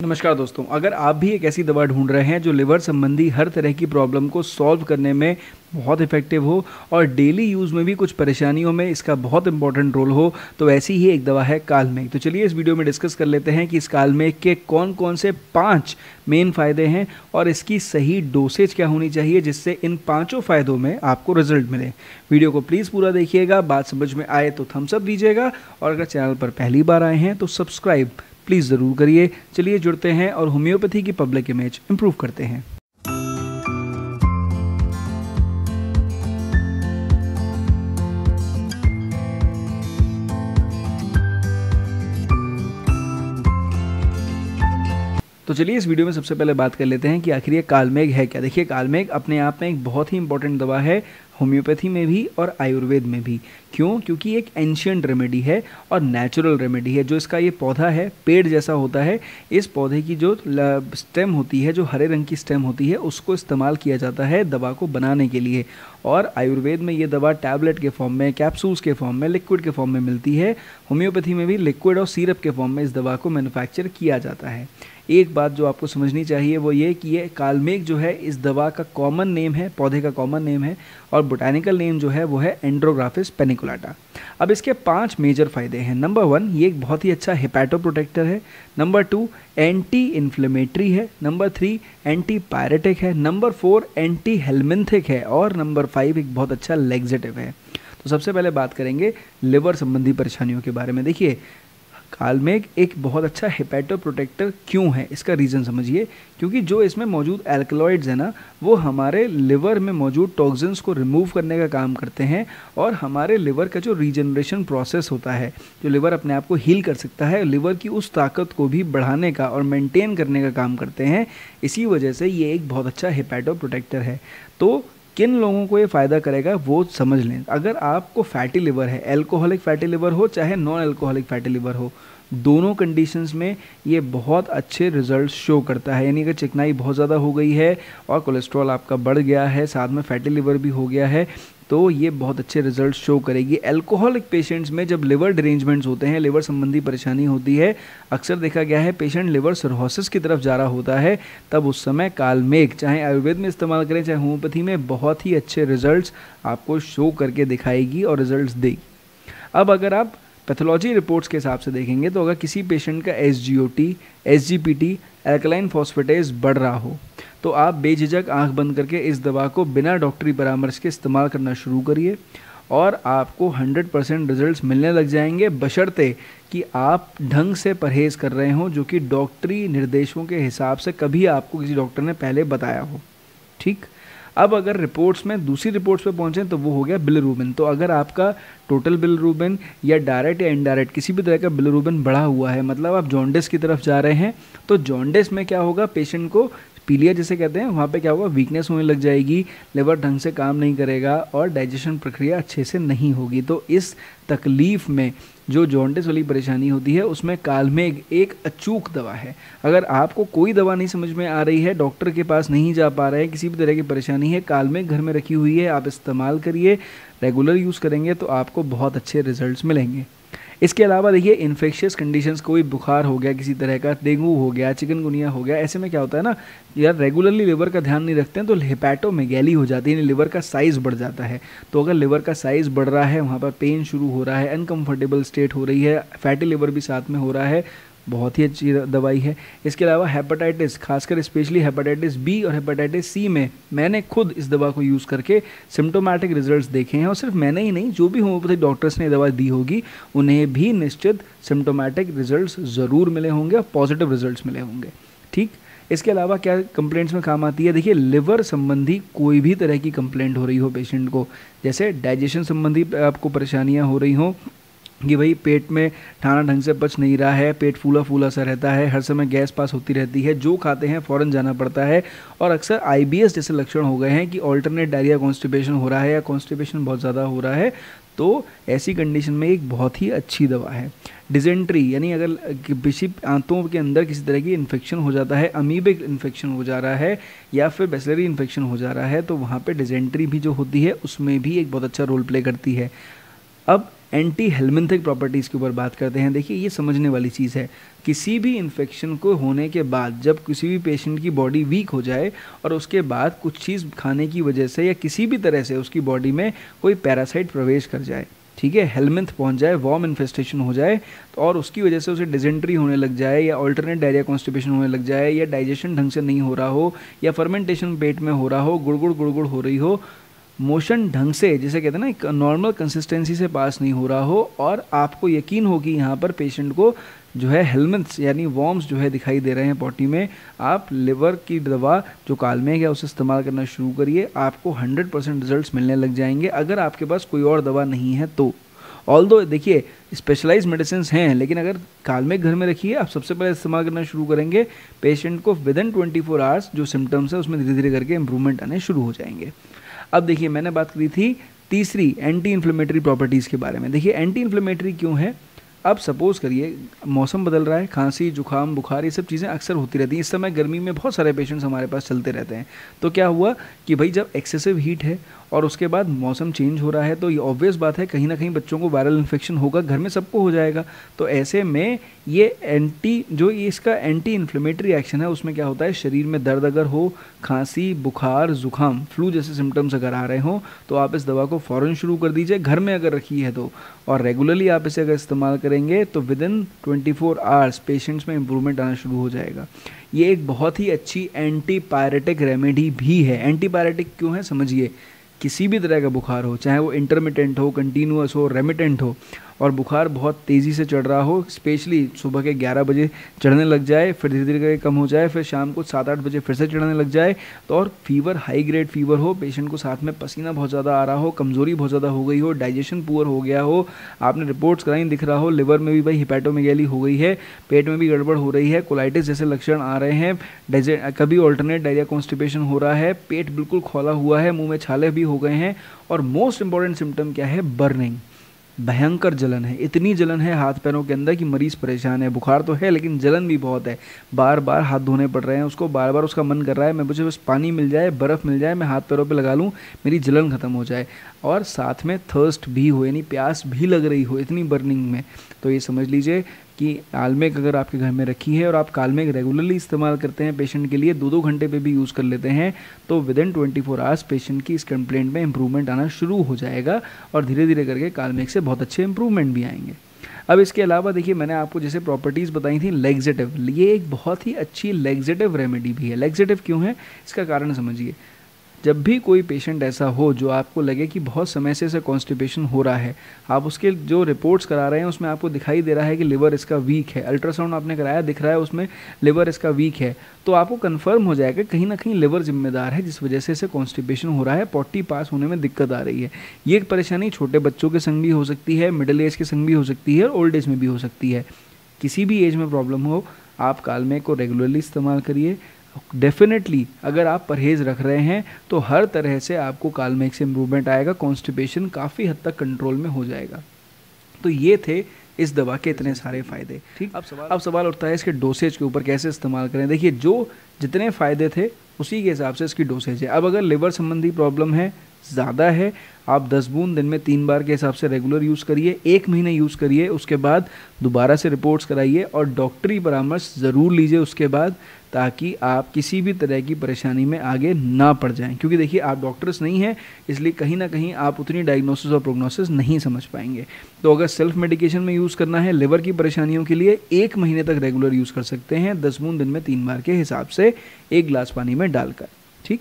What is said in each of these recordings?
नमस्कार दोस्तों, अगर आप भी एक ऐसी दवा ढूंढ रहे हैं जो लिवर संबंधी हर तरह की प्रॉब्लम को सॉल्व करने में बहुत इफेक्टिव हो और डेली यूज़ में भी कुछ परेशानियों में इसका बहुत इंपॉर्टेंट रोल हो, तो ऐसी ही एक दवा है कालमेघ। तो चलिए इस वीडियो में डिस्कस कर लेते हैं कि इस कालमेघ के कौन कौन से 5 मेन फ़ायदे हैं और इसकी सही डोसेज क्या होनी चाहिए जिससे इन 5 फ़ायदों में आपको रिजल्ट मिले। वीडियो को प्लीज़ पूरा देखिएगा, बात समझ में आए तो थम्स अप दीजिएगा और अगर चैनल पर पहली बार आए हैं तो सब्सक्राइब प्लीज़ ज़रूर करिए। चलिए जुड़ते हैं और होम्योपैथी की पब्लिक इमेज इंप्रूव करते हैं। तो चलिए इस वीडियो में सबसे पहले बात कर लेते हैं कि आखिर ये कालमेघ है क्या। देखिए, कालमेघ अपने आप में एक बहुत ही इंपॉर्टेंट दवा है, होम्योपैथी में भी और आयुर्वेद में भी। क्यों? क्योंकि एक एंशियंट रेमेडी है और नेचुरल रेमेडी है। जो इसका ये पौधा है पेड़ जैसा होता है, इस पौधे की जो स्टेम होती है, जो हरे रंग की स्टेम होती है, उसको इस्तेमाल किया जाता है दवा को बनाने के लिए। और आयुर्वेद में ये दवा टैबलेट के फॉर्म में, कैप्सूल्स के फॉर्म में, लिक्विड के फॉर्म में मिलती है। होम्योपैथी में भी लिक्विड और सिरप के फॉर्म में इस दवा को मैन्युफैक्चर किया जाता है। एक बात जो आपको समझनी चाहिए वो ये कि ये कालमेघ जो है इस दवा का कॉमन नेम है, पौधे का कॉमन नेम है, और बोटानिकल नेम जो है वो है एंड्रोग्राफिस पेनिकुलाटा। अब इसके 5 मेजर फायदे हैं। नंबर 1, ये एक बहुत ही अच्छा हेपेटो प्रोटेक्टर है। नंबर 2, एंटी इन्फ्लेमेटरी है। नंबर 3, एंटी पायरेटिक है। नंबर 4, एंटी हेलमिंथिक है। और नंबर 5, एक बहुत अच्छा लेग्जेटिव है। तो सबसे पहले बात करेंगे लिवर संबंधी परेशानियों के बारे में। देखिए, कालमेघ एक बहुत अच्छा हेपेटो प्रोटेक्टर क्यों है, इसका रीज़न समझिए। क्योंकि जो इसमें मौजूद एल्कलॉइड्स हैं ना, वो हमारे लिवर में मौजूद टॉक्सिन्स को रिमूव करने का काम करते हैं और हमारे लिवर का जो रीजनरेशन प्रोसेस होता है, जो लिवर अपने आप को हील कर सकता है, लिवर की उस ताकत को भी बढ़ाने का और मेंटेन करने का काम करते हैं। इसी वजह से ये एक बहुत अच्छा हेपेटो प्रोटेक्टर है। तो किन लोगों को ये फ़ायदा करेगा वो समझ लें। अगर आपको फैटी लिवर है, अल्कोहलिक फैटी लिवर हो चाहे नॉन अल्कोहलिक फैटी लिवर हो, दोनों कंडीशंस में ये बहुत अच्छे रिजल्ट शो करता है। यानी अगर चिकनाई बहुत ज़्यादा हो गई है और कोलेस्ट्रॉल आपका बढ़ गया है, साथ में फैटी लिवर भी हो गया है, तो ये बहुत अच्छे रिजल्ट शो करेगी। अल्कोहलिक पेशेंट्स में जब लिवर डिरेंजमेंट्स होते हैं, लिवर संबंधी परेशानी होती है, अक्सर देखा गया है पेशेंट लिवर सिरोसिस की तरफ जा रहा होता है, तब उस समय कालमेघ चाहे आयुर्वेद में इस्तेमाल करें चाहे होम्योपैथी में, बहुत ही अच्छे रिजल्ट्स आपको शो करके दिखाएगी और रिजल्ट्स देगी। अब अगर आप पैथोलॉजी रिपोर्ट्स के हिसाब से देखेंगे तो अगर किसी पेशेंट का SGOT, SGPT, अल्कलाइन फॉस्फेटेज बढ़ रहा हो, तो आप बेझिझक आंख बंद करके इस दवा को बिना डॉक्टरी परामर्श के इस्तेमाल करना शुरू करिए और आपको 100% रिजल्ट्स मिलने लग जाएंगे, बशर्ते कि आप ढंग से परहेज़ कर रहे हों, जो कि डॉक्टरी निर्देशों के हिसाब से कभी आपको किसी डॉक्टर ने पहले बताया हो। ठीक। अब अगर रिपोर्ट्स में दूसरी रिपोर्ट्स पे पहुंचें तो वो हो गया बिलिरुबिन। तो अगर आपका टोटल बिलिरुबिन या डायरेक्ट या इनडायरेक्ट किसी भी तरह का बिलिरुबिन बढ़ा हुआ है, मतलब आप जॉन्डिस की तरफ जा रहे हैं, तो जॉन्डिस में क्या होगा, पेशेंट को पीलिया जिसे कहते हैं, वहाँ पे क्या होगा, वीकनेस होने लग जाएगी, लिवर ढंग से काम नहीं करेगा और डाइजेशन प्रक्रिया अच्छे से नहीं होगी। तो इस तकलीफ़ में जो जॉन्डिस वाली परेशानी होती है उसमें कालमेघ एक अचूक दवा है। अगर आपको कोई दवा नहीं समझ में आ रही है, डॉक्टर के पास नहीं जा पा रहे हैं, किसी भी तरह की परेशानी है, कालमेघ घर में रखी हुई है, आप इस्तेमाल करिए, रेगुलर यूज़ करेंगे तो आपको बहुत अच्छे रिजल्ट्स मिलेंगे। इसके अलावा देखिए, इन्फेक्शियस कंडीशंस, कोई बुखार हो गया किसी तरह का, डेंगू हो गया, चिकनगुनिया हो गया, ऐसे में क्या होता है ना यार, रेगुलरली लिवर का ध्यान नहीं रखते हैं तो हेपेटोमेगैली हो जाती है, यानी लिवर का साइज़ बढ़ जाता है। तो अगर लिवर का साइज़ बढ़ रहा है, वहाँ पर पेन शुरू हो रहा है, अनकम्फर्टेबल स्टेट हो रही है, फैटी लिवर भी साथ में हो रहा है, बहुत ही अच्छी दवाई है। इसके अलावा हेपेटाइटिस, खासकर स्पेशली हेपेटाइटिस बी और हेपेटाइटिस सी में मैंने खुद इस दवा को यूज़ करके सिम्टोमेटिक रिजल्ट्स देखे हैं, और सिर्फ मैंने ही नहीं, जो भी होम्योपैथिक डॉक्टर्स ने दवा दी होगी उन्हें भी निश्चित सिम्टोमेटिक रिजल्ट्स ज़रूर मिले होंगे और पॉजिटिव रिजल्ट्स मिले होंगे। ठीक। इसके अलावा क्या कंप्लेंट्स में काम आती है, देखिए, लिवर संबंधी कोई भी तरह की कंप्लेंट हो रही हो पेशेंट को, जैसे डाइजेशन संबंधी आपको परेशानियाँ हो रही हों कि भाई पेट में खाना ढंग से पच नहीं रहा है, पेट फूला फूला सा रहता है, हर समय गैस पास होती रहती है, जो खाते हैं फ़ौरन जाना पड़ता है, और अक्सर IBS जैसे लक्षण हो गए हैं कि ऑल्टरनेट डायरिया कॉन्स्टिपेशन हो रहा है या कॉन्स्टिपेशन बहुत ज़्यादा हो रहा है, तो ऐसी कंडीशन में एक बहुत ही अच्छी दवा है। डिजेंट्री, यानी अगर किसी आंतों के अंदर किसी तरह की इन्फेक्शन हो जाता है, अमीबिक इन्फेक्शन हो जा रहा है या फिर बैसिलरी इन्फेक्शन हो जा रहा है, तो वहाँ पे डिजेंट्री भी जो होती है उसमें भी एक बहुत अच्छा रोल प्ले करती है। अब एंटी हेलमिंथिक प्रॉपर्टीज़ के ऊपर बात करते हैं। देखिए ये समझने वाली चीज़ है, किसी भी इन्फेक्शन को होने के बाद जब किसी भी पेशेंट की बॉडी वीक हो जाए और उसके बाद कुछ चीज़ खाने की वजह से या किसी भी तरह से उसकी बॉडी में कोई पैरासाइट प्रवेश कर जाए, ठीक है, हेलमिंथ पहुंच जाए, वॉर्म इन्फेस्टेशन हो जाए तो और उसकी वजह से उसे डिजेंट्री होने लग जाए या अल्टरनेट डायरिया कॉन्स्टिपेशन होने लग जाए या डाइजेशन ढंग से नहीं हो रहा हो या फर्मेंटेशन पेट में हो रहा हो, गुड़गुड़ हो रही हो, मोशन ढंग से जिसे कहते हैं ना एक नॉर्मल कंसिस्टेंसी से पास नहीं हो रहा हो और आपको यकीन हो कि यहाँ पर पेशेंट को जो है हेलमिंथ्स यानी वॉर्म्स जो है दिखाई दे रहे हैं बॉडी में, आप लिवर की दवा जो कालमेघ है उसे इस्तेमाल करना शुरू करिए। आपको 100% रिजल्ट्स मिलने लग जाएंगे अगर आपके पास कोई और दवा नहीं है तो। ऑल्दो देखिए स्पेशलाइज्ड मेडिसिन हैं, लेकिन अगर कालमेघ घर में रखिए, आप सबसे पहले इस्तेमाल करना शुरू करेंगे, पेशेंट को विदिन 24 आवर्स जो सिम्टम्स है उसमें धीरे धीरे करके इंप्रूवमेंट आने शुरू हो जाएंगे। अब देखिए मैंने बात करी थी तीसरी एंटी इन्फ्लेमेटरी प्रॉपर्टीज़ के बारे में। देखिए एंटी इन्फ्लेमेटरी क्यों है, अब सपोज करिए मौसम बदल रहा है, खांसी जुकाम बुखार ये सब चीज़ें अक्सर होती रहती हैं। इस समय गर्मी में बहुत सारे पेशेंट्स हमारे पास चलते रहते हैं। तो क्या हुआ कि भाई जब एक्सेसिव हीट है और उसके बाद मौसम चेंज हो रहा है तो ये ऑब्वियस बात है कहीं ना कहीं बच्चों को वायरल इन्फेक्शन होगा, घर में सबको हो जाएगा। तो ऐसे में ये इसका एंटी इन्फ्लेमेटरी एक्शन है, उसमें क्या होता है शरीर में दर्द अगर हो, खांसी बुखार जुकाम फ्लू जैसे सिम्टम्स अगर आ रहे हों तो आप इस दवा को फ़ौरन शुरू कर दीजिए, घर में अगर रखी है तो, और रेगुलरली आप इसे अगर इस्तेमाल करेंगे तो विदिन 24 आवर्स पेशेंट्स में इंप्रूवमेंट आना शुरू हो जाएगा। ये एक बहुत ही अच्छी एंटीपायरेटिक रेमेडी भी है। एंटीपायरेटिक क्यों है समझिए, किसी भी तरह का बुखार हो, चाहे वो इंटरमिटेंट हो, कंटिन्यूअस हो, रेमिटेंट हो, और बुखार बहुत तेज़ी से चढ़ रहा हो, स्पेशली सुबह के 11 बजे चढ़ने लग जाए, फिर धीरे धीरे करके कम हो जाए, फिर शाम को 7-8 बजे फिर से चढ़ने लग जाए, तो और फीवर हाई ग्रेड फीवर हो, पेशेंट को साथ में पसीना बहुत ज़्यादा आ रहा हो, कमज़ोरी बहुत ज़्यादा हो गई हो, डाइजेशन पुअर हो गया हो, आपने रिपोर्ट्स कराई दिख रहा हो लिवर में भी भाई हिपैटोमेगैली हो गई है, पेट में भी गड़बड़ हो रही है, कोलाइटिस जैसे लक्षण आ रहे हैं, कभी ऑल्टरनेट डायरिया कॉन्स्टिपेशन हो रहा है, पेट बिल्कुल खोला हुआ है, मुँह में छाले भी हो गए हैं, और मोस्ट इंपॉर्टेंट सिम्टम क्या है, बर्निंग, भयंकर जलन है, इतनी जलन है हाथ पैरों के अंदर कि मरीज़ परेशान है। बुखार तो है लेकिन जलन भी बहुत है, बार बार हाथ धोने पड़ रहे हैं उसको, बार बार उसका मन कर रहा है मैं मुझे बस पानी मिल जाए, बर्फ़ मिल जाए, मैं हाथ पैरों पे लगा लूँ, मेरी जलन ख़त्म हो जाए, और साथ में थर्स्ट भी हो यानी प्यास भी लग रही हो इतनी बर्निंग में। तो ये समझ लीजिए कि कालमेघ अगर आपके घर में रखी है और आप कालमेघ रेगुलरली इस्तेमाल करते हैं पेशेंट के लिए, 2-2 घंटे पे भी यूज़ कर लेते हैं, तो विदिन 24 आवर्स पेशेंट की इस कंप्लेंट में इंप्रूवमेंट आना शुरू हो जाएगा और धीरे धीरे करके कालमेघ से बहुत अच्छे इंप्रूवमेंट भी आएंगे। अब इसके अलावा देखिए मैंने आपको जैसे प्रॉपर्टीज़ बताई थी, लेग्जेटिव, ये एक बहुत ही अच्छी लेग्जेटिव रेमेडी भी है। लेग्जेटिव क्यों है इसका कारण समझिए, जब भी कोई पेशेंट ऐसा हो जो आपको लगे कि बहुत समय से कॉन्स्टिपेशन हो रहा है, आप उसके जो रिपोर्ट्स करा रहे हैं उसमें आपको दिखाई दे रहा है कि लिवर इसका वीक है, अल्ट्रासाउंड आपने कराया दिख रहा है उसमें लिवर इसका वीक है, तो आपको कंफर्म हो जाएगा कहीं ना कहीं लिवर जिम्मेदार है जिस वजह से इसे कॉन्स्टिपेशन हो रहा है, पॉटी पास होने में दिक्कत आ रही है। ये एक परेशानी छोटे बच्चों के संग भी हो सकती है, मिडिल एज के संग भी हो सकती है, और ओल्ड एज में भी हो सकती है। किसी भी एज में प्रॉब्लम हो आप कालमेघ को रेगुलरली इस्तेमाल करिए। डेफिनेटली अगर आप परहेज़ रख रहे हैं तो हर तरह से आपको कालमेघ से इम्प्रूवमेंट आएगा, कॉन्स्टिपेशन काफ़ी हद तक कंट्रोल में हो जाएगा। तो ये थे इस दवा के इतने सारे फ़ायदे। ठीक, अब सवाल उठता है इसके डोसेज के ऊपर कैसे इस्तेमाल करें। देखिए जो जितने फ़ायदे थे उसी के हिसाब से इसकी डोसेज है। अब अगर लिवर संबंधी प्रॉब्लम है, ज़्यादा है, आप 10 बूंद दिन में 3 बार के हिसाब से रेगुलर यूज़ करिए, 1 महीने यूज़ करिए, उसके बाद दोबारा से रिपोर्ट्स कराइए और डॉक्टरी परामर्श ज़रूर लीजिए उसके बाद, ताकि आप किसी भी तरह की परेशानी में आगे ना पड़ जाएं। क्योंकि देखिए आप डॉक्टर्स नहीं हैं, इसलिए कहीं ना कहीं आप उतनी डायग्नोसिस और प्रोग्नोसिस नहीं समझ पाएंगे। तो अगर सेल्फ मेडिकेशन में यूज़ करना है लिवर की परेशानियों के लिए, 1 महीने तक रेगुलर यूज़ कर सकते हैं, 10 बूंद दिन में 3 बार के हिसाब से 1 गिलास पानी में डालकर। ठीक,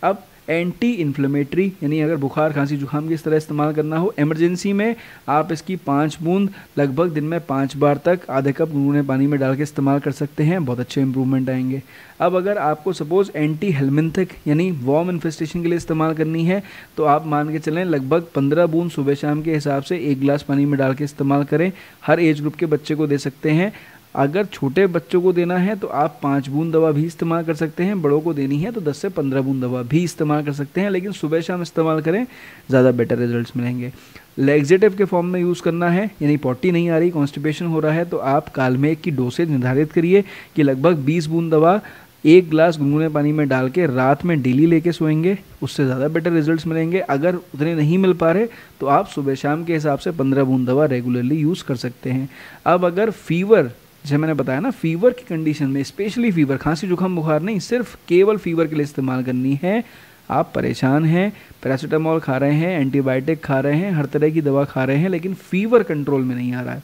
अब एंटी इन्फ्लेमेटरी यानी अगर बुखार खांसी जुकाम की इस तरह इस्तेमाल करना हो, इमरजेंसी में आप इसकी 5 बूंद लगभग दिन में 5 बार तक आधे कप गुनगुने पानी में डाल के इस्तेमाल कर सकते हैं, बहुत अच्छे इंप्रूवमेंट आएंगे। अब अगर आपको सपोज एंटी हेलमिंथिक यानी वॉर्म इन्फेस्टेशन के लिए इस्तेमाल करनी है तो आप मान के चलें लगभग 15 बूंद सुबह शाम के हिसाब से 1 गिलास पानी में डाल के इस्तेमाल करें। हर एज ग्रुप के बच्चे को दे सकते हैं। अगर छोटे बच्चों को देना है तो आप 5 बूंद दवा भी इस्तेमाल कर सकते हैं, बड़ों को देनी है तो 10 से 15 बूंद दवा भी इस्तेमाल कर सकते हैं, लेकिन सुबह शाम इस्तेमाल करें, ज़्यादा बेटर रिजल्ट्स मिलेंगे। लेग्जेटिव के फॉर्म में यूज़ करना है यानी पॉटी नहीं आ रही, कॉन्स्टिपेशन हो रहा है, तो आप कालमेघ की डोसेज निर्धारित करिए कि लगभग 20 बूंद दवा 1 ग्लास गुनगुने पानी में डाल के रात में डेली लेके सोएंगे, उससे ज़्यादा बेटर रिजल्ट्स मिलेंगे। अगर उतने नहीं मिल पा रहे तो आप सुबह शाम के हिसाब से 15 बूंद दवा रेगुलरली यूज़ कर सकते हैं। अब अगर फीवर, जैसे मैंने बताया ना, फीवर की कंडीशन में, स्पेशली फीवर, खांसी जुकाम बुखार नहीं, सिर्फ केवल फीवर के लिए इस्तेमाल करनी है। आप परेशान हैं, पैरासीटामोल खा रहे हैं, एंटीबायोटिक खा रहे हैं, हर तरह की दवा खा रहे हैं, लेकिन फीवर कंट्रोल में नहीं आ रहा है,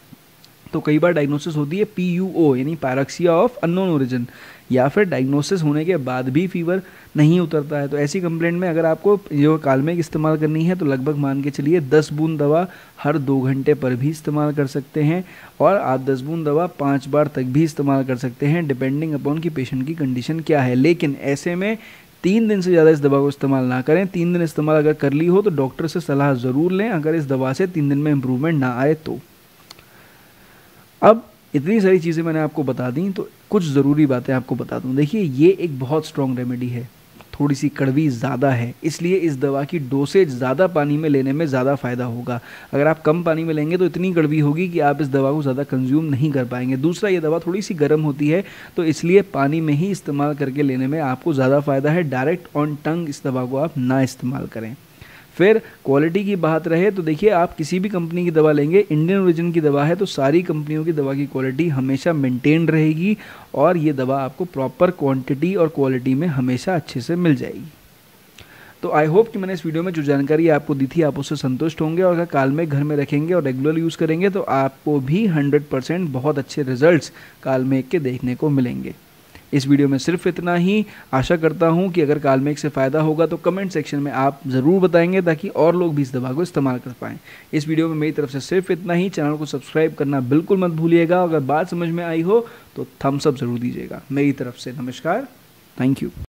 तो कई बार डायग्नोसिस होती है PUO यानी पायरक्सिया ऑफ अननोन ओरिजिन, या फिर डायग्नोसिस होने के बाद भी फीवर नहीं उतरता है। तो ऐसी कंप्लेंट में अगर आपको जो कालमेघ इस्तेमाल करनी है तो लगभग मान के चलिए 10 बूंद दवा हर 2 घंटे पर भी इस्तेमाल कर सकते हैं, और आप 10 बूंद दवा 5 बार तक भी इस्तेमाल कर सकते हैं, डिपेंडिंग अपॉन कि पेशेंट की कंडीशन क्या है। लेकिन ऐसे में 3 दिन से ज़्यादा इस दवा को इस्तेमाल ना करें। 3 दिन इस्तेमाल अगर कर ली हो तो डॉक्टर से सलाह ज़रूर लें, अगर इस दवा से 3 दिन में इम्प्रूवमेंट ना आए तो। अब इतनी सारी चीज़ें मैंने आपको बता दी, तो कुछ ज़रूरी बातें आपको बता दूं। देखिए, ये एक बहुत स्ट्रॉन्ग रेमेडी है, थोड़ी सी कड़वी ज़्यादा है, इसलिए इस दवा की डोसेज ज़्यादा पानी में लेने में ज़्यादा फ़ायदा होगा। अगर आप कम पानी में लेंगे तो इतनी कड़वी होगी कि आप इस दवा को ज़्यादा कंज्यूम नहीं कर पाएंगे। दूसरा, ये दवा थोड़ी सी गर्म होती है, तो इसलिए पानी में ही इस्तेमाल करके लेने में आपको ज़्यादा फ़ायदा है। डायरेक्ट ऑन टंग इस दवा को आप ना इस्तेमाल करें। फिर क्वालिटी की बात रहे तो देखिए, आप किसी भी कंपनी की दवा लेंगे, इंडियन ओरिजिन की दवा है तो सारी कंपनियों की दवा की क्वालिटी हमेशा मेंटेन रहेगी, और ये दवा आपको प्रॉपर क्वांटिटी और क्वालिटी में हमेशा अच्छे से मिल जाएगी। तो आई होप कि मैंने इस वीडियो में जो जानकारी आपको दी थी आप उससे संतुष्ट होंगे, और अगर कालमेघ घर में रखेंगे और रेगुलर यूज़ करेंगे तो आपको भी 100% बहुत अच्छे रिजल्ट्स कालमेघ के देखने को मिलेंगे। इस वीडियो में सिर्फ इतना ही। आशा करता हूं कि अगर कालमेघ से फ़ायदा होगा तो कमेंट सेक्शन में आप ज़रूर बताएंगे, ताकि और लोग भी इस दवा को इस्तेमाल कर पाएँ। इस वीडियो में मेरी तरफ से सिर्फ इतना ही। चैनल को सब्सक्राइब करना बिल्कुल मत भूलिएगा। अगर बात समझ में आई हो तो थम्स अप ज़रूर दीजिएगा। मेरी तरफ से नमस्कार, थैंक यू।